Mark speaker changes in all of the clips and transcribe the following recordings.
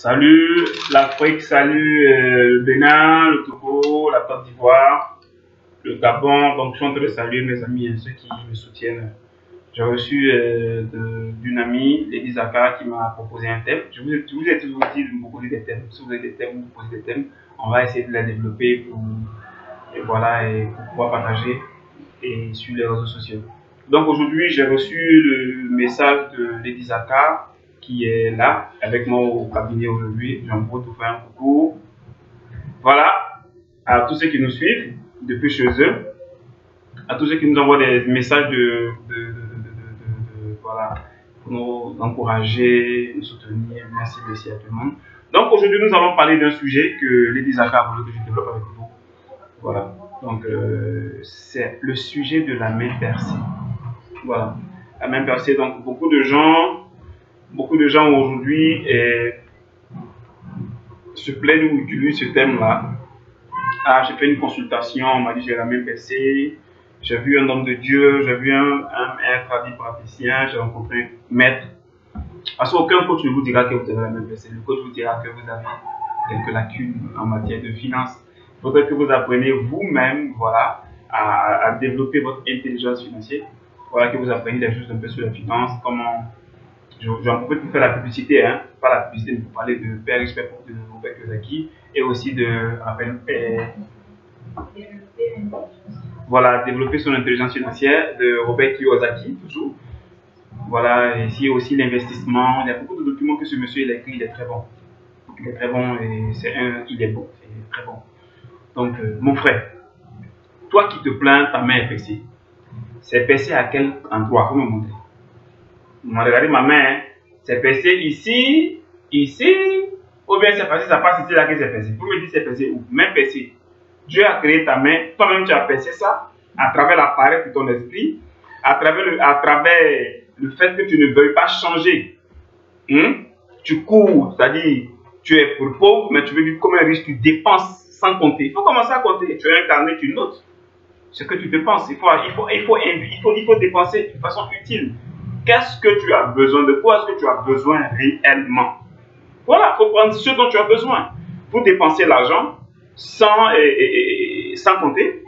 Speaker 1: Salut l'Afrique, salut le Bénin, le Togo, la Côte d'Ivoire, le Gabon. Donc je suis en train de saluer mes amis et ceux qui me soutiennent. J'ai reçu d'une amie, Lady Zaka, qui m'a proposé un thème. Je vous ai toujours dit de me proposer des thèmes. Si vous avez des thèmes, vous me posez des thèmes. On va essayer de les développer pour pouvoir partager sur les réseaux sociaux. Donc aujourd'hui, j'ai reçu le message de Lady Zaka qui est là avec moi au cabinet aujourd'hui. J'en profite pour faire un coucou. Voilà, à tous ceux qui nous suivent depuis chez eux, à tous ceux qui nous envoient des messages voilà, pour nous encourager, nous soutenir. Merci à tout le monde. Donc aujourd'hui, nous allons parler d'un sujet que Lady Zaka a voulu que je développe avec vous. Voilà, donc c'est le sujet de la main percée. Voilà, la main percée. Donc beaucoup de gens aujourd'hui se plaignent ou utilisent ce thème-là. Ah, j'ai fait une consultation, on m'a dit j'ai la main percée. J'ai vu un homme de Dieu, j'ai vu un maître praticien, j'ai rencontré un maître. Parce qu'aucun coach ne vous dira que vous avez la main percée. Le coach vous dira que vous avez quelques lacunes en matière de finances. Il faudrait que vous appreniez vous-même, voilà, à développer votre intelligence financière. Voilà, que vous appreniez des choses un peu sur la finance, comment. J'en profite pour faire la publicité, hein, pas la publicité, mais pour parler de Père Expert de Robert Kiyosaki et aussi de voilà, développer son intelligence financière de Robert Kiyosaki, toujours. Voilà, et ici aussi l'investissement. Il y a beaucoup de documents que ce monsieur il a écrit, il est très bon. Il est très bon et il est bon, c'est très bon. Donc, mon frère, toi qui te plains, ta main est percée. C'est percé à quel endroit? Faut me montrer. Regardez ma main, hein. C'est percé ici, ou bien c'est passé, ça passe ici, là que c'est percé. Vous me dites c'est percé où? Main percée. Dieu a créé ta main, toi-même tu as percé ça, à travers l'appareil de ton esprit, à travers le fait que tu ne veuilles pas changer. Tu cours, c'est-à-dire, tu es pour pauvre, mais tu veux vivre comme un riche, tu dépenses sans compter. Il faut commencer à compter. Tu as un carnet, tu notes ce que tu dépenses. Il faut dépenser de façon utile. Qu'est-ce que tu as besoin? De quoi est-ce que tu as besoin réellement? Voilà, il faut prendre ce dont tu as besoin. Vous dépensez l'argent sans compter.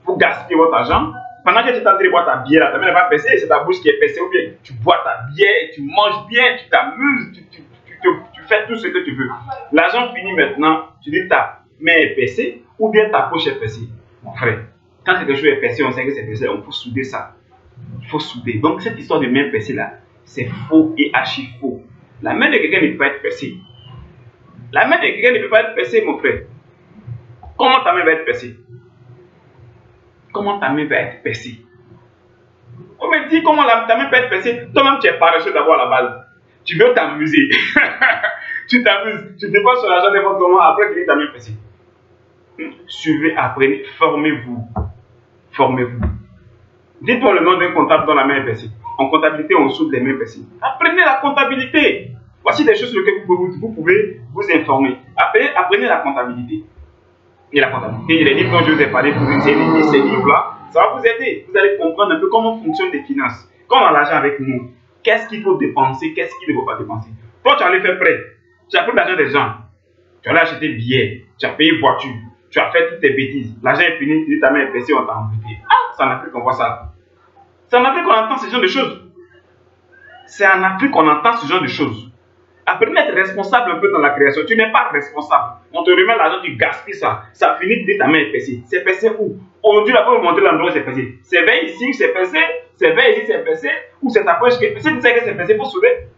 Speaker 1: Vous gaspillez votre argent. Pendant que tu es en train de boire ta bière, ta main n'est pas percée, c'est ta bouche qui est percée, ou bien tu bois ta bière, tu manges bien, tu t'amuses, tu fais tout ce que tu veux. L'argent finit maintenant, tu dis ta main est percée, ou bien ta poche est percée. Mon frère, quand quelque chose est percé, on sait que c'est percé, on peut souder ça. Il faut souder. Donc cette histoire de main percée là, c'est faux et archi faux. La main de quelqu'un ne peut pas être percée. La main de quelqu'un ne peut pas être percée, mon frère. Comment ta main va être percée? Comment ta main va être percée? On me dit comment ta main peut être percée. Toi-même tu es paresseux d'abord à la base. Tu veux t'amuser. Tu t'amuses. Tu dépenses sur l'argent n'importe comment. Après tu dis ta main percée. Suivez, apprenez, formez-vous. Formez-vous. Dites-moi le nom d'un comptable dont la main est percée. En comptabilité, on soude les mains percées. Apprenez la comptabilité. Voici des choses sur lesquelles vous pouvez vous informer. Apprenez la comptabilité. Et la comptabilité, et les livres dont je vous ai parlé, pour ces livres-là, ça va vous aider. Vous allez comprendre un peu comment fonctionnent les finances. Quand on a l'argent avec nous, qu'est-ce qu'il faut dépenser, qu'est-ce qu'il ne faut pas dépenser. Toi, tu allais faire prêt. Tu as pris l'argent des gens. Tu allais acheter billets. Tu as payé voiture. Tu as fait toutes tes bêtises. L'argent est fini, tu dis ta main est percée, on t'a embêté. Ah, c'est en Afrique qu'on voit ça. C'est en Afrique qu'on entend ce genre de choses. C'est en Afrique qu'on entend ce genre de choses. Apprenez à être responsable un peu dans la création. Tu n'es pas responsable. On te remet l'argent, tu gaspilles ça. Ça finit, tu dis ta main est percée. C'est percé où? Aujourd'hui, là, pour vous montrer l'endroit où c'est percé. C'est vers ici, c'est percé. C'est vers ici, c'est percé. Ou c'est ta poche qui est percée. Si tu sais que c'est percé, il faut souder.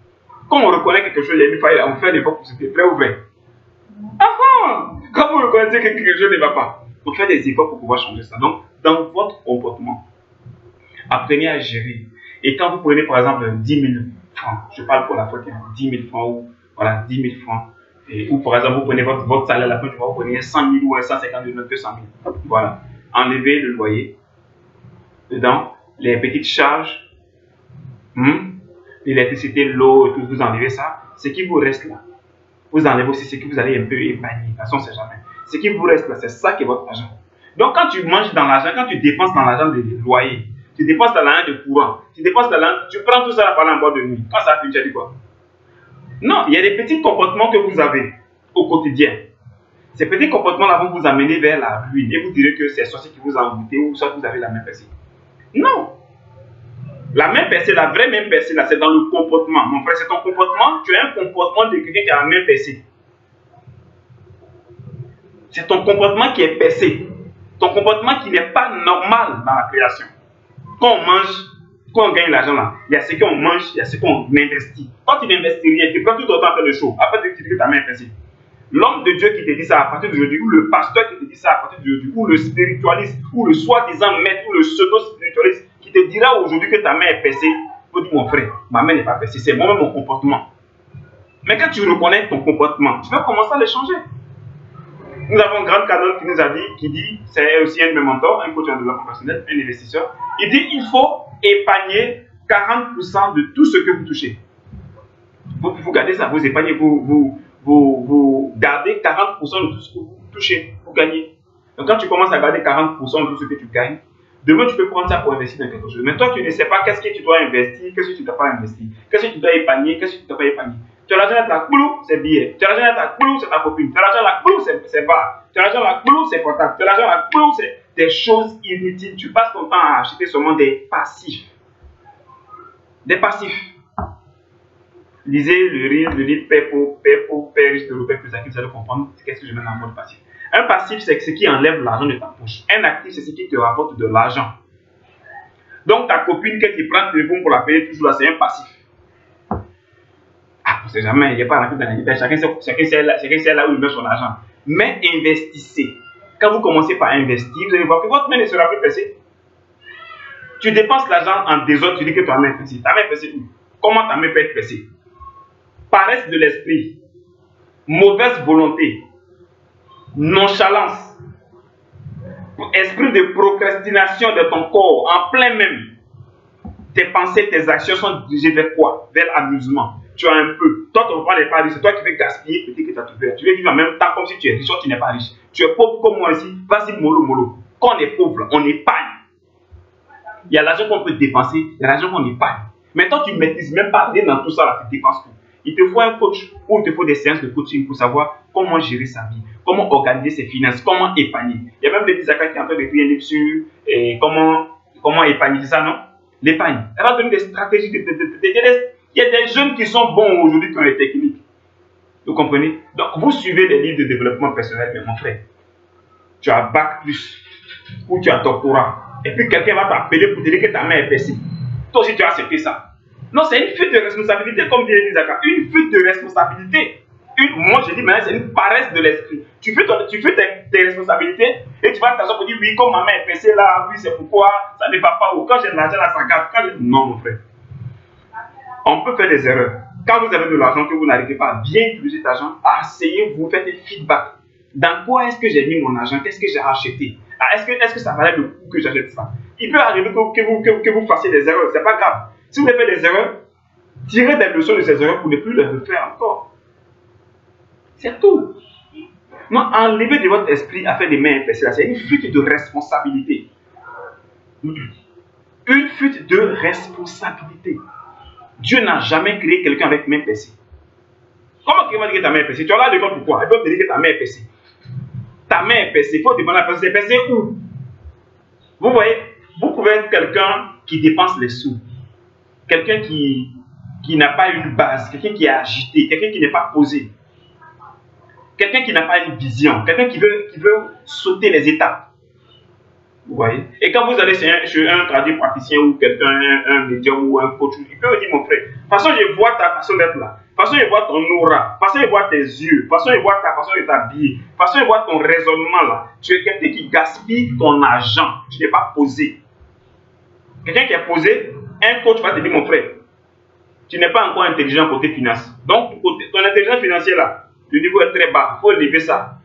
Speaker 1: Quand on reconnaît quelque chose, il y a une faille, on fait l'effort pour souder. Vrai ou vrai? Quand vous reconnaissez que quelque chose ne va pas, on fait des efforts pour pouvoir changer ça. Donc, dans votre comportement, apprenez à gérer. Et quand vous prenez par exemple 10 000 francs, je parle pour la faute, 10 000 francs ou voilà, 10 000 francs, ou par exemple vous prenez votre salaire à la fin du mois, vous prenez 100 000 ou 150 000, 200 000. Voilà. Enlevez le loyer. Dedans, les petites charges, l'électricité, l'eau, tout, vous enlevez ça. Ce qui vous reste là, vous enlevez aussi ce que vous allez un peu épargner. De toute façon, c'est jamais. Ce qui vous reste là, c'est ça qui est votre argent. Donc quand tu manges dans l'argent, quand tu dépenses dans l'argent de loyer, tu dépenses dans l'argent de courant, tu dépenses dans l'argent, tu prends tout ça là pendant un bois de nuit. Quand ça finit, tu as dit quoi? Non, il y a des petits comportements que vous avez au quotidien. Ces petits comportements-là vont vous amener vers la ruine et vous direz que c'est sorcier qui vous a envoûté ou soit vous avez la main percée. Non. La main percée, la vraie main percée, là, c'est dans le comportement. Mon frère, c'est ton comportement. Tu as un comportement de quelqu'un qui a la main percée. C'est ton comportement qui est percé. Ton comportement qui n'est pas normal dans la création. Quand on mange, quand on gagne l'argent là, il y a ce qu'on mange, il y a ce qu'on investit. Quand tu n'investis rien, tu prends tout autant faire le show. Après, tu dis que ta main est percée. L'homme de Dieu qui te dit ça à partir d'aujourd'hui, ou le pasteur qui te dit ça à partir d'aujourd'hui, ou le spiritualiste, ou le soi-disant maître, ou le pseudo-spiritualiste qui te dira aujourd'hui que ta main est percée, il faut dire mon frère, ma main n'est pas percée, c'est moi-même mon comportement. Mais quand tu reconnais ton comportement, tu vas commencer à le changer. Nous avons un grand canon qui nous a dit, c'est aussi un de mes mentors, un coach en développement personnel, un investisseur, il dit il faut épargner 40% de tout ce que vous touchez. Vous gardez ça, vous épargnez, vous gardez 40% de tout ce que vous touchez, vous gagnez. Donc quand tu commences à garder 40% de tout ce que tu gagnes, demain tu peux prendre ça pour investir dans quelque chose. Mais toi tu ne sais pas qu'est-ce que tu dois investir, qu'est-ce que tu ne dois pas investir, qu'est-ce que tu dois épargner, qu'est-ce que tu ne dois pas épargner. Tu as l'argent à ta clou, c'est billet. Tu as l'argent à ta clou, c'est ta copine. Tu as l'argent à la clou, c'est bar. Tu as l'argent à la clou, c'est portable. Tu as l'argent à la clou, c'est des choses inutiles. Tu passes ton temps à acheter seulement des passifs. Des passifs. Lisez le livre Père pauvre, Père riche de Robert Kiyosaki, vous allez comprendre qu'est-ce que je mets dans le mode passif. Un passif, c'est ce qui enlève l'argent de ta poche. Un actif, c'est ce qui te rapporte de l'argent. Donc ta copine, quand tu prends le téléphone pour l'appeler toujours là, c'est un passif. Ah, on ne sait jamais, il n'y a pas dans la vie. Chacun sait là où il met son argent. Mais investissez. Quand vous commencez par investir, vous allez voir que votre main ne sera plus percée. Tu dépenses l'argent en désordre, tu dis que ta main est percée. Ta main est percée où? Comment ta main peut être percée? Paresse de l'esprit, mauvaise volonté, nonchalance, esprit de procrastination de ton corps, en plein même. Tes pensées, tes actions sont dirigées vers quoi? Vers l'amusement. Tu as un peu. Toi, ton repas n'est pas riche. C'est toi qui veux gaspiller petit que tu as tout fait. Tu veux vivre en même temps comme si tu es riche, soit tu n'es pas riche. Tu es pauvre comme moi ici. Vas-y, mollo. Quand on est pauvre, on épargne. Il y a l'argent qu'on peut dépenser, il y a l'argent qu'on épargne. Mais toi, tu ne maîtrises même pas rien dans tout ça, là, tu dépenses tout. Il te faut un coach ou il te faut des séances de coaching pour savoir comment gérer sa vie, comment organiser ses finances, comment épargner. Il y a même des Zaka qui est en train d'écrire un livre sur comment épargner, c'est ça, non? L'épargne. Elle va donner des stratégies. Il y a des jeunes qui sont bons aujourd'hui qui ont les techniques. Vous comprenez? Donc, vous suivez des livres de développement personnel, mais mon frère, tu as bac plus ou tu as doctorat. Et puis quelqu'un va t'appeler pour te dire que ta main est percée. Toi aussi, tu as accepté ça. Non, c'est une fuite de responsabilité, comme dit Zaka. Une fuite de responsabilité. Moi, je dis, mais c'est une paresse de l'esprit. Tu fais tes responsabilités et tu vas t'asseoir pour dire, oui, comme ma main est percée là, oui, c'est pourquoi ça ne va pas. Ou quand j'ai de l'argent là, ça garde. Non, mon frère. On peut faire des erreurs. Quand vous avez de l'argent, que vous n'arrivez pas à bien utiliser cet argent, asseyez-vous, faites des feedbacks. Dans quoi est-ce que j'ai mis mon argent? Qu'est-ce que j'ai acheté? Est-ce que ça valait le coup que j'achète ça? Il peut arriver que vous fassiez des erreurs, c'est pas grave. Si vous avez fait des erreurs, tirez des leçons de ces erreurs pour ne plus les refaire encore. C'est tout. Non, enlevez de votre esprit à faire des mains percées. C'est une fuite de responsabilité. Une fuite de responsabilité. Dieu n'a jamais créé quelqu'un avec main percée. Comment quelqu'un va dire que ta main est percée? Tu as là de quoi pourquoi? Elle peut te dire que ta main est percée. Ta main est percée. Il faut demander la personne, c'est percée où? Vous voyez, vous pouvez être quelqu'un qui dépense les sous. Quelqu'un qui n'a pas une base. Quelqu'un qui est agité. Quelqu'un qui n'est pas posé. Quelqu'un qui n'a pas une vision. Quelqu'un qui veut sauter les étapes. Vous voyez? Et quand vous allez chez un traducteur praticien ou quelqu'un, un médium ou un coach, il peut vous dire, mon frère, de toute façon, je vois ta façon d'être là. De toute façon, je vois ton aura. De toute façon, je vois tes yeux. De toute façon, je vois ta façon de t'habiller. De toute façon, je vois ton raisonnement là. Tu es quelqu'un qui gaspille ton argent. Tu n'es pas posé. Quelqu'un qui est posé, un coach va te dire, mon frère, tu n'es pas encore intelligent côté finance. Donc, ton intelligence financière là, le niveau est très bas. Il faut élever ça.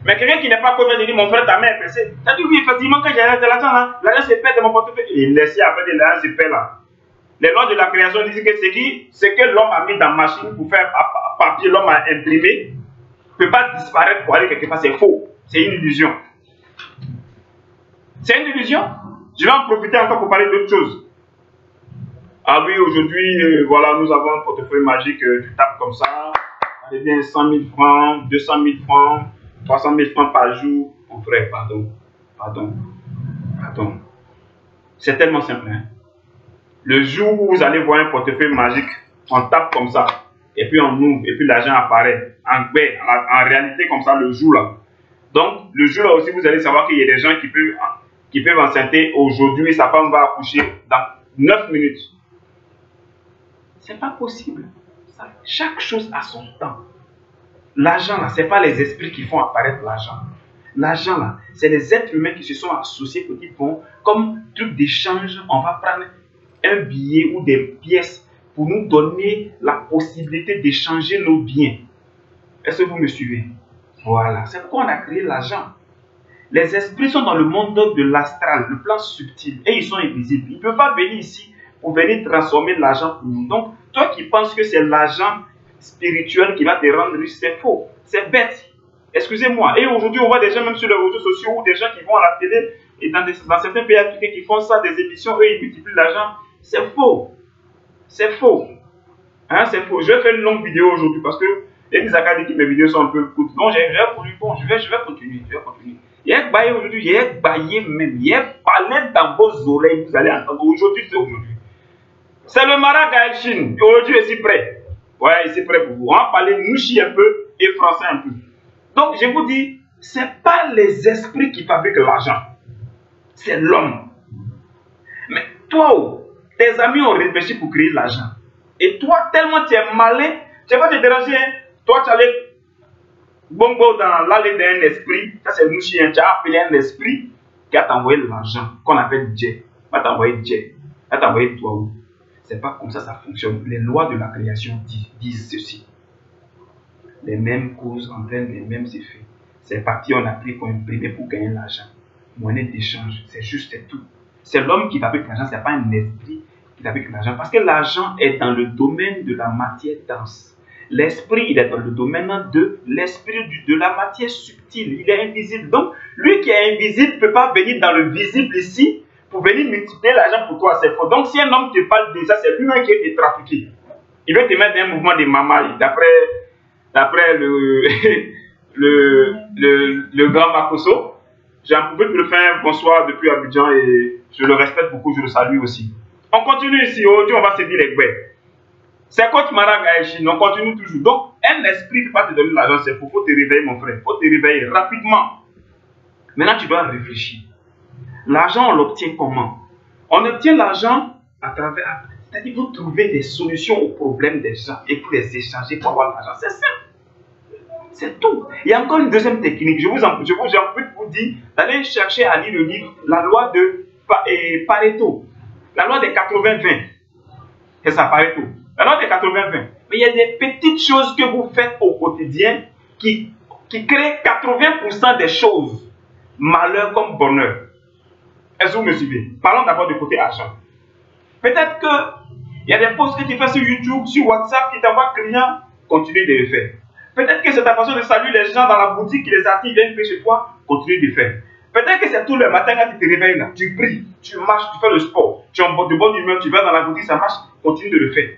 Speaker 1: Mais quelqu'un qui n'est pas convaincu dit, mon frère, ta main est percée. Ça dit, oui, effectivement, quand j'ai de l'argent là, l'argent se perd de mon portefeuille. Et laissez après de l'argent se perd là. Les lois de la création disent que ce que l'homme a mis dans la machine pour faire papier, l'homme a imprimé, ne peut pas disparaître pour aller quelque part. C'est faux. C'est une illusion. C'est une illusion. Je vais en profiter encore pour parler d'autre chose. Ah oui, aujourd'hui, voilà, nous avons un portefeuille magique, tu tapes comme ça, ça devient 100 000 francs, 200 000 francs, 300 000 francs par jour. Mon frère, pardon. C'est tellement simple, hein. Le jour où vous allez voir un portefeuille magique, on tape comme ça, et puis on ouvre, et puis l'argent apparaît. En réalité, comme ça, le jour là. Donc, le jour là aussi, vous allez savoir qu'il y a des gens qui peuvent enceinter aujourd'hui, sa femme va accoucher dans 9 minutes. C'est pas possible. Chaque chose a son temps. L'argent là, ce n'est pas les esprits qui font apparaître l'argent. L'argent là, c'est les êtres humains qui se sont associés pour dire, bon, comme truc d'échange, on va prendre un billet ou des pièces pour nous donner la possibilité d'échanger nos biens. Est-ce que vous me suivez? Voilà, c'est pourquoi on a créé l'argent. Les esprits sont dans le monde de l'astral, le plan subtil, et ils sont invisibles. Ils ne peuvent pas venir ici pour venir transformer l'argent pour nous. Donc, toi qui penses que c'est l'argent spirituel qui va te rendre riche, c'est faux, c'est bête. Excusez-moi. Et aujourd'hui, on voit des gens, même sur les réseaux sociaux, ou des gens qui vont à la télé, et dans certains pays africains qui font ça, des émissions, eux, ils multiplient l'argent. C'est faux. C'est faux. Hein, c'est faux. Je vais faire une longue vidéo aujourd'hui parce que Denis Zaka dit que mes vidéos sont un peu courtes. Donc, je vais continuer. Il y a baillé aujourd'hui, il y a baillé même. Il y a parlé dans vos oreilles, vous allez entendre. Aujourd'hui, c'est aujourd'hui. C'est le Mara Gaël. Aujourd'hui, je suis prêt. Ouais, je suis prêt pour vous. On va parler mouchi un peu et français un peu. Donc, je vous dis, ce n'est pas les esprits qui fabriquent l'argent. C'est l'homme. Mais toi, tes amis ont réfléchi pour créer l'argent. Et toi, tellement tu es malin, tu ne vas pas te déranger. Hein? Toi, tu allais bongo dans l'allée d'un esprit. Ça, c'est mouchi. Hein? Tu as appelé un esprit qui a t'envoyé l'argent, qu'on appelle Dje. Va t'envoyer Dje. Va t'envoyer toi où. C'est pas comme ça ça fonctionne. Les lois de la création disent ceci. Les mêmes causes entraînent les mêmes effets. C'est parti, on a pris pour imprimer pour gagner l'argent. Monnaie d'échange, c'est juste, c'est tout. C'est l'homme qui fabrique l'argent, ce n'est pas un esprit qui fabrique l'argent. Parce que l'argent est dans le domaine de la matière dense. L'esprit, il est dans le domaine de l'esprit de la matière subtile. Il est invisible. Donc, lui qui est invisible ne peut pas venir dans le visible ici pour venir multiplier l'argent pour toi. C'est faux. Donc, si un homme te parle de ça, c'est lui-même qui est trafiqué. Il veut te mettre dans un mouvement de mamaille. D'après le grand Makoso, j'en pouvais le faire un bonsoir depuis Abidjan et je le respecte beaucoup, je le salue aussi. On continue ici, aujourd'hui on va se dire les guets. C'est Coach Mara Gaël, on continue toujours. Donc, un esprit qui va te donner l'argent, c'est pour faut te réveiller mon frère, il faut te réveiller rapidement. Maintenant tu dois réfléchir. L'argent on l'obtient comment? On obtient l'argent à travers, c'est-à-dire vous trouvez des solutions aux problèmes des gens et pour les échanger pour avoir l'argent, c'est simple. C'est tout. Il y a encore une deuxième technique. Je vous en prie vous dire d'aller chercher à lire le livre, la loi de Pareto. La loi des 80-20. C'est ça, Pareto. La loi des 80-20. Mais il y a des petites choses que vous faites au quotidien qui créent 80% des choses. Malheur comme bonheur. Est-ce que vous me suivez? Parlons d'abord du côté argent. Peut-être qu'il y a des posts que tu fais sur YouTube, sur WhatsApp qui t'envoient clients. Continue de le faire. Peut-être que c'est ta façon de saluer les gens dans la boutique qui les attire, viennent chez toi, continue de le faire. Peut-être que c'est tout le matin quand tu te réveilles là, tu pries, tu marches, tu fais le sport, tu es de bonne humeur, tu vas dans la boutique, ça marche, continue de le faire.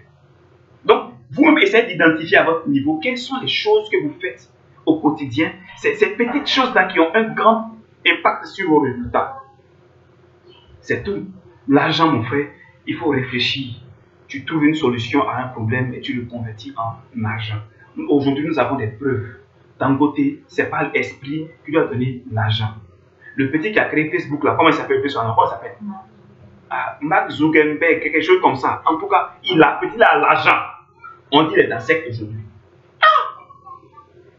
Speaker 1: Donc, vous-même essayez d'identifier à votre niveau quelles sont les choses que vous faites au quotidien, ces petites choses-là qui ont un grand impact sur vos résultats. C'est tout. L'argent, mon frère, il faut réfléchir. Tu trouves une solution à un problème et tu le convertis en argent. Aujourd'hui, nous avons des preuves. D'un côté, ce n'est pas l'esprit qui lui a donné l'argent. Le petit qui a créé Facebook, là, comment il s'appelle? Comment il s'appelle? Mark Zuckerberg, quelque chose comme ça. En tout cas, il a l'argent. On dit les insectes aujourd'hui.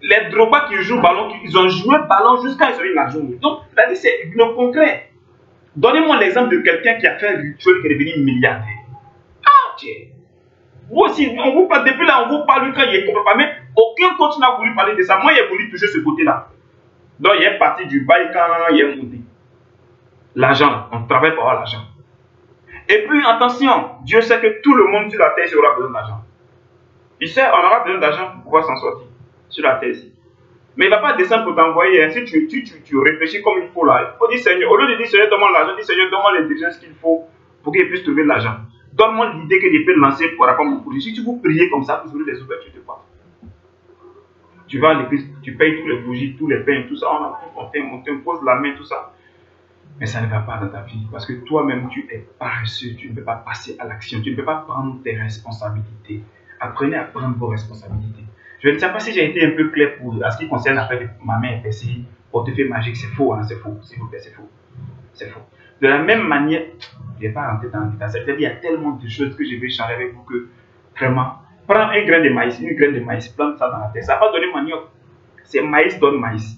Speaker 1: Les Drogba qui jouent ballon, ils ont joué ballon jusqu'à ce qu'ils l'argent. Donc, c'est le concret. Donnez-moi l'exemple de quelqu'un qui a fait un rituel qui est devenu milliardaire. Tiens. Vous aussi, on vous parle, depuis là, on vous parle quand il est complètement, mais aucun coach n'a voulu parler de ça. Moi, il a voulu toucher ce côté-là. Donc, il est parti du bail quand il est monté. L'argent, on travaille pour avoir l'argent. Et puis, attention, Dieu sait que tout le monde sur la terre aura besoin d'argent. Il sait, on aura besoin d'argent pour pouvoir s'en sortir sur la terre. Mais il ne va pas descendre pour t'envoyer. Si tu réfléchis comme il faut là, il faut dire Seigneur, au lieu de dire Seigneur, donne-moi l'argent, dis Seigneur, donne-moi l'intelligence qu'il faut pour qu'il puisse trouver de l'argent. Donne-moi l'idée que je peux lancer pour rapport à mon projet. Si tu veux prier comme ça, vous aurez des ouvertures de porte. Tu vas à l'église, tu payes tous les bougies, tous les pains, tout ça, on t'impose la main, tout ça. Mais ça ne va pas dans ta vie parce que toi-même, tu es paresseux, tu ne peux pas passer à l'action, tu ne peux pas prendre tes responsabilités. Apprenez à prendre vos responsabilités. Je ne sais pas si j'ai été un peu clair pour à ce qui concerne l'affaire de ma main épaissie, portefeuille magique, c'est faux, hein, c'est faux, s'il vous plaît, c'est faux. C'est faux. De la même manière, je ne vais pas rentrer dans le détail, c'est-à-dire il y a tellement de choses que je vais échanger avec vous que vraiment, prends un grain de maïs, une graine de maïs, plante ça dans la terre, ça va pas donner manioc. C'est maïs donne maïs.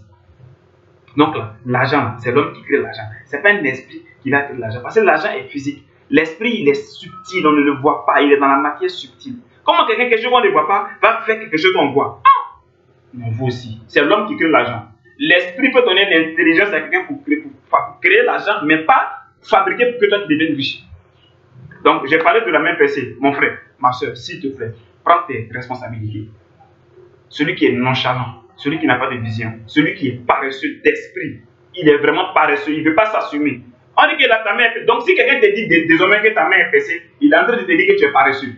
Speaker 1: Donc là, l'argent, c'est l'homme qui crée l'argent. Ce n'est pas un esprit qui va créer l'argent. Parce que l'argent est physique. L'esprit, il est subtil, on ne le voit pas. Il est dans la matière subtile. Comment quelqu'un, quelque chose qu'on ne voit pas, va faire quelque chose qu'on voit? Non, vous aussi. C'est l'homme qui crée l'argent. L'esprit peut donner l'intelligence à quelqu'un pour créer l'argent, mais pas fabriquer pour que toi tu deviennes riche. Donc, j'ai parlé de la main percée. Mon frère, ma soeur, s'il te plaît, prends tes responsabilités. Celui qui est nonchalant, celui qui n'a pas de vision, celui qui est paresseux d'esprit, il est vraiment paresseux, il ne veut pas s'assumer. On dit que là, ta main est... Donc si quelqu'un te dit désormais que ta main est percée, il est en train de te dire que tu es paresseux.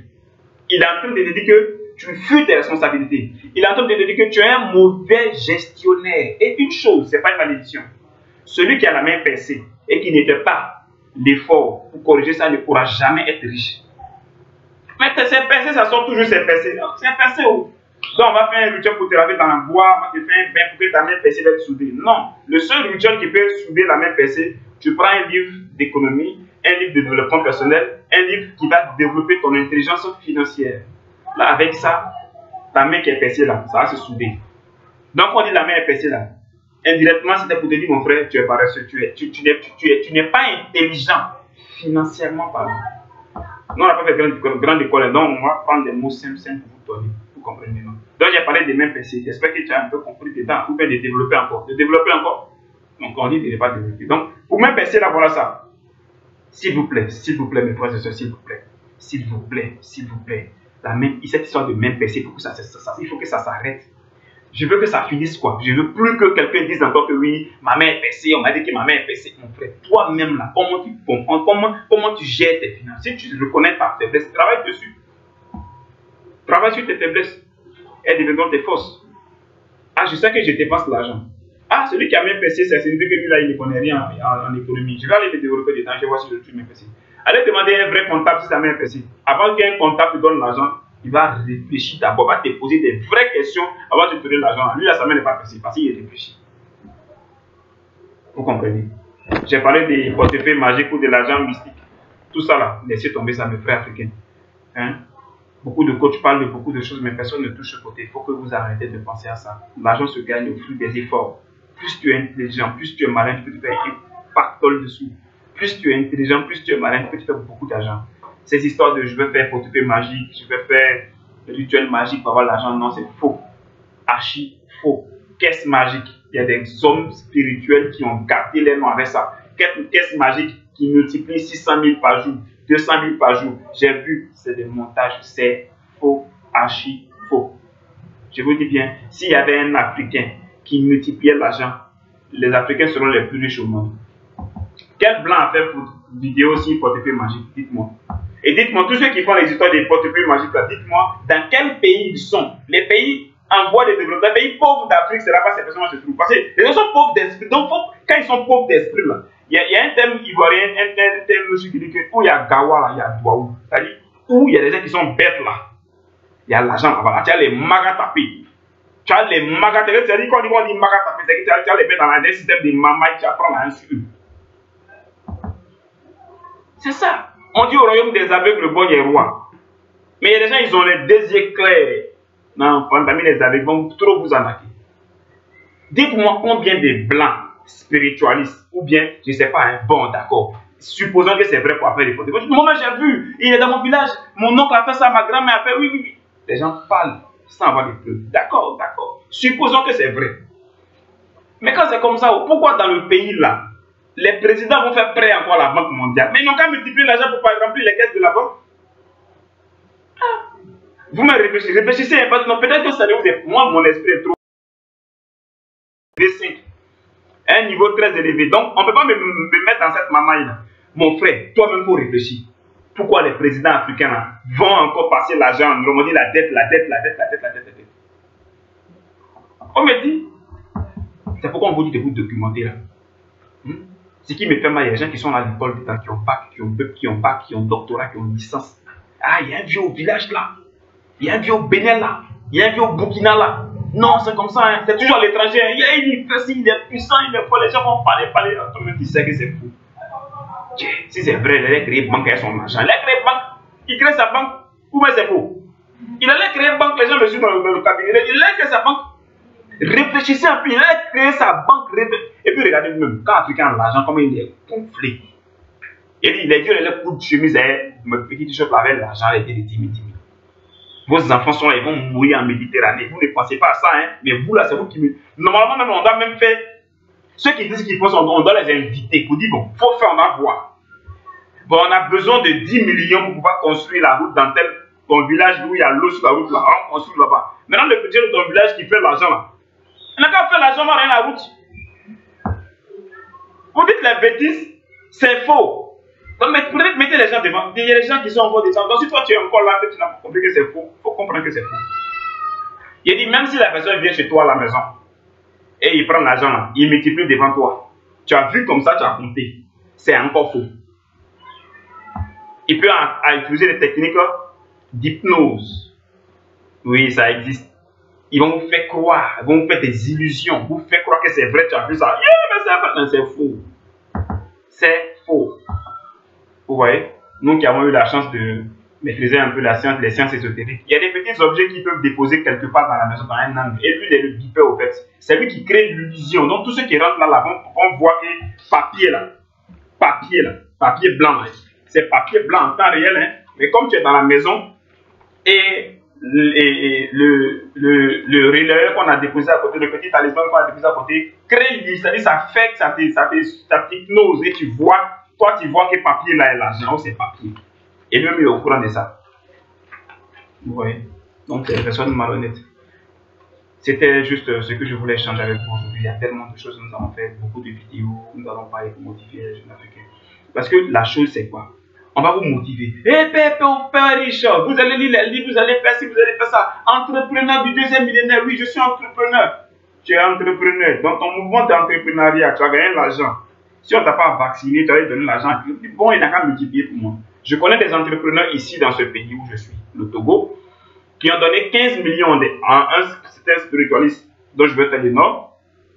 Speaker 1: Il est en train de te dire que tu fuis tes responsabilités. Il est en train de te dire que tu es un mauvais gestionnaire. Et une chose, ce n'est pas une malédiction. Celui qui a la main percée et qui ne fait pas l'effort pour corriger ça ne pourra jamais être riche. Mais ces percées, ça sort toujours ces percées. C'est percé où? Donc on va faire un rituel pour te laver dans la bois, on va te faire un bain pour que ta main percée va être soudée. Non, le seul rituel qui peut souder la main percée, tu prends un livre d'économie, un livre de développement personnel, un livre qui va développer ton intelligence financière. Là, avec ça, ta main qui est percée là, ça va se souder. Donc on dit la main est percée là. Indirectement, c'était pour te dire, mon frère, tu es paresseux, tu n'es pas intelligent financièrement parlant. Nous, on n'a pas fait grande école, donc on va prendre des mots simples pour vous donner. Comprenez, non? Donc j'ai parlé des mêmes percées. J'espère que tu as un peu compris dedans. Ou bien de développer encore. De développer encore. Donc on dit de ne pas développer. Donc pour même percer là, voilà ça. S'il vous plaît, mes frères et sœurs, s'il vous plaît. S'il vous plaît, s'il vous plaît. Cette histoire de même percée, il faut que ça s'arrête. Je veux que ça finisse quoi. Je veux plus que quelqu'un dise encore que oui, ma main est percée, on m'a dit que ma main est percée. Mon frère, toi-même là, comment tu comprends, comment tu gères tes finances? Si tu reconnais ta faiblesse, travaille dessus. Travaille sur tes faiblesses. Elles deviendront tes forces. Ah, je sais que je dépasse l'argent. Ah, celui qui a même percé, ça signifie que lui là, il ne connaît rien en économie. Je vais aller me développer dedans, je vais voir si je suis même percé. Allez demander à un vrai comptable si ça m'a percé. Avant qu'un comptable te donne l'argent, il va réfléchir d'abord, va te poser des vraies questions avant de te donner l'argent. Lui là, sa main n'est pas percée parce qu'il réfléchit. Vous comprenez? J'ai parlé des portefeuilles magiques ou de l'argent mystique. Tout ça là, laissez tomber ça, mes frères africains. Hein? Beaucoup de coachs parlent de beaucoup de choses, mais personne ne touche ce côté. Il faut que vous arrêtez de penser à ça. L'argent se gagne au fruit des efforts. Plus tu es intelligent, plus tu es malin, tu peux te faire un pactole dessous. Plus tu es intelligent, plus tu es malin, tu peux te faire beaucoup d'argent. Ces histoires de je vais faire portefeuille magique, je vais faire le rituel magique pour avoir l'argent, non, c'est faux. Archi faux. Caisse magique. Il y a des hommes spirituels qui ont gâté les noms avec ça. Caisse magique qui multiplie 600 000 par jour. 200 000 par jour. J'ai vu, c'est des montages, c'est faux, archi faux. Je vous dis bien, s'il y avait un Africain qui multipliait l'argent, les Africains seront les plus riches au monde. Quel blanc a fait pour vidéo sur portefeuille magique? Dites-moi. Et dites-moi, tous ceux qui font les histoires des portefeuilles magiques, dites-moi dans quel pays ils sont. Les pays en voie de développement, les pays pauvres d'Afrique, c'est là-bas que ces personnes se trouvent. Parce que les gens sont pauvres d'esprit. Donc, quand ils sont pauvres d'esprit, là, il y a un thème ivoirien, un thème aussi qui dit que où il y a Gawa, là, il y a Douaou. C'est-à-dire, où il y a des gens qui sont bêtes, là, il y a l'argent là-bas. Tu as les magatapés. Tu as les magatapés. C'est-à-dire, quand on dit magatapés, c'est-à-dire que tu as les bêtes dans un système de mamaï, tu apprends à un sur eux. C'est ça. On dit au royaume des aveugles, le bon est roi. Mais il y a des gens, ils ont les deux yeux clairs. Non, parmi les aveugles, ils vont trop vous arnaquer. Dites-moi combien de blancs spiritualistes, ou bien, je ne sais pas, hein, bon, d'accord. Supposons que c'est vrai pour faire des photos. Moi, j'ai vu, il est dans mon village, mon oncle a fait ça, ma grand-mère a fait, oui, oui, oui. Les gens parlent sans avoir de preuves. D'accord, d'accord. Supposons que c'est vrai. Mais quand c'est comme ça, pourquoi dans le pays là, les présidents vont faire prêt encore à la Banque mondiale, mais ils n'ont qu'à multiplier l'argent pour remplir les caisses de la banque? Vous me réfléchissez, parce que peut-être que ça vous est, moi, mon esprit est trop V5, un niveau très élevé. Donc, on ne peut pas me mettre dans cette mamaille là. Mon frère, toi-même, il faut réfléchir. Pourquoi les présidents africains là, vont encore passer l'argent en Normandie, la dette. On me dit, c'est pourquoi on vous dit de vous documenter là. Ce qui me fait mal, il y a des gens qui sont à l'école, qui ont bac, qui ont BEP, qui ont bac, qui ont doctorat, qui ont licence. Ah, il y a un vieux au village là. Il y a un vieux au Bénin là. Il y a un vieux au Burkina là. Non, c'est comme ça, hein. C'est toujours à l'étranger. Hein. Il fait ci, il est puissant, il est fort. Les gens vont parler. Tout le monde qui sait que c'est fou. Si c'est vrai, il allait créer une banque avec son argent. Il a créé une banque. Il crée sa banque. Ou bien c'est faux. Il allait créer une banque, les gens me suivent dans le cabinet. Il allait créer sa banque. Réfléchissez un peu, il allait créer sa banque. Et puis regardez vous-même, quand Africain a l'argent, comment il est gonflé. Il dit, les vieux, les coups de chemise, me petit t-shirt avec l'argent, il dit 10 000. Vos enfants sont là, ils vont mourir en Méditerranée. Vous ne pensez pas à ça, hein. Mais vous là, c'est vous qui me... Normalement, même, on doit même faire... Ceux qui disent qu'ils font ça, on doit les inviter pour dire, bon, il faut faire, on va voir. Bon, on a besoin de 10 millions pour pouvoir construire la route dans ton village où il y a l'eau sur la route là. On construit là-bas. Maintenant, le budget de ton village qui fait l'argent là. On n'a qu'à faire l'argent, on va rien à la route. Vous dites les bêtises, c'est faux. Donc, peut-être mettez les gens devant. Il y a des gens qui sont encore des gens. Donc, si toi tu es encore là, que tu n'as pas compris que c'est faux, il faut comprendre que c'est faux. Il dit, même si la personne vient chez toi à la maison et il prend l'argent là, il multiplie devant toi. Tu as vu comme ça, tu as compté. C'est encore faux. Il peut utiliser des techniques d'hypnose. Oui, ça existe. Ils vont vous faire croire, ils vont vous faire des illusions, vous faire croire que c'est vrai, tu as vu ça. Yeah, mais c'est faux. C'est faux. Vous voyez, nous qui avons eu la chance de maîtriser un peu la science, les sciences ésotériques, il y a des petits objets qui peuvent déposer quelque part dans la maison, dans un angle. Et lui, il est le bipeur au fait. C'est lui qui crée l'illusion. Donc, tous ceux qui rentrent là, vont voir que papier blanc, hein. C'est papier blanc en temps réel, hein. Mais comme tu es dans la maison et le relayeur qu'on a déposé à côté, le petit talisman qu'on a déposé à côté, crée l'illusion, c'est-à-dire ça fait que ça t'hypnose et tu vois. Toi, tu vois que papier là est l'argent, c'est papier. Et même il est au courant de ça. Vous voyez? Donc, c'est une personne malhonnête. C'était juste ce que je voulais échanger avec vous aujourd'hui. Il y a tellement de choses, nous avons fait beaucoup de vidéos, nous allons parler pour motiver les jeunes Africains. Parce que la chose, c'est quoi? On va vous motiver. Eh, Pépé, on fait riche. Vous allez lire les livres, vous allez faire ci, vous allez faire ça. Entrepreneur du deuxième millénaire. Oui, je suis entrepreneur. Tu es entrepreneur. Dans ton mouvement d'entrepreneuriat, tu as gagné l'argent. Si on ne t'a pas vacciné, tu allais donner l'argent. Bon, il n'a qu'à multiplier pour moi. Je connais des entrepreneurs ici dans ce pays où je suis, le Togo, qui ont donné 15 millions c'est un spiritualiste dont je veux faire le nom,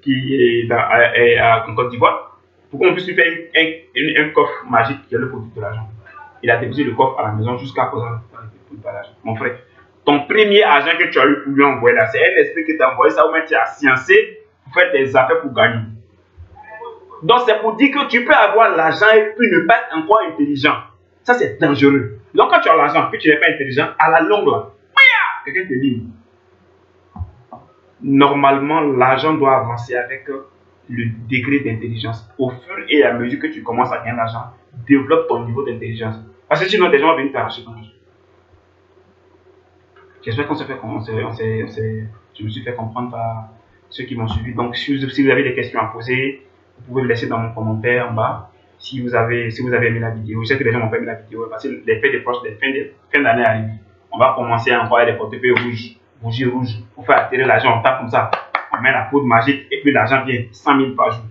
Speaker 1: qui est en Côte d'Ivoire, pour qu'on puisse lui faire un coffre magique qui est le produit de l'argent. Il a déposé le coffre à la maison jusqu'à présent. Mon frère, ton premier argent que tu as eu pour lui envoyer là, c'est un esprit qui t'a envoyé ça, ou même tu as sciencé pour faire des affaires pour gagner. Donc c'est pour dire que tu peux avoir l'argent et puis ne pas être encore intelligent. Ça c'est dangereux. Donc quand tu as l'argent puis tu n'es pas intelligent, à la longue là, quelqu'un te dit. Normalement, l'argent doit avancer avec le degré d'intelligence. Au fur et à mesure que tu commences à gagner l'argent, développe ton niveau d'intelligence. Parce que sinon, des gens vont venir t'arracher ton argent. J'espère qu'on s'est fait je me suis fait comprendre par ceux qui m'ont suivi. Donc, si vous avez des questions à poser, vous pouvez me laisser dans mon commentaire en bas. Si vous avez aimé la vidéo, je sais que les gens n'ont pas aimé la vidéo parce que les fêtes des proches, les fins d'année arrivent. On va commencer à envoyer des portefeuilles rouges, bougies rouges, pour faire atterrir l'argent. On tape comme ça, on met la poudre magique et puis l'argent vient 100 000 par jour.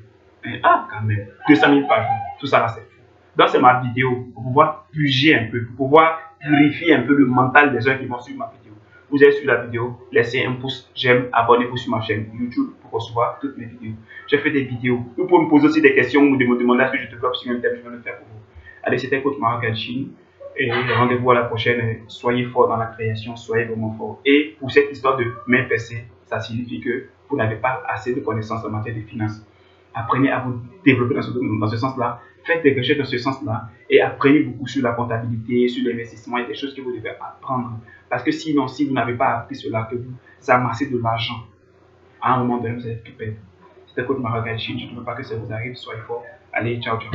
Speaker 1: Ah, quand même, 200 000 par jour. Tout ça là, c'est fou. Donc, c'est ma vidéo pour pouvoir purger un peu, pour pouvoir purifier un peu le mental des gens qui vont suivre ma vidéo. Vous avez suivi la vidéo, laissez un pouce, j'aime, abonnez-vous sur ma chaîne YouTube pour recevoir toutes mes vidéos. Je fais des vidéos. Vous pouvez me poser aussi des questions ou me demander à ce que je développe sur un thème, je vais le faire pour vous. Allez, c'était Coach Maroc Alchine. Et rendez-vous à la prochaine. Soyez fort dans la création, soyez vraiment fort. Et pour cette histoire de main percée, ça signifie que vous n'avez pas assez de connaissances en matière de finances. Apprenez à vous développer dans ce sens-là. Faites des recherches dans ce sens-là. Et apprenez beaucoup sur la comptabilité, sur l'investissement et des choses que vous devez apprendre. Parce que sinon, si vous n'avez pas appris cela, que vous amassez de l'argent, à un moment donné, vous allez tout perdre. C'était Coach Maroc Alchine. Je ne veux pas que ça vous arrive. Soyez fort. Allez, ciao, ciao.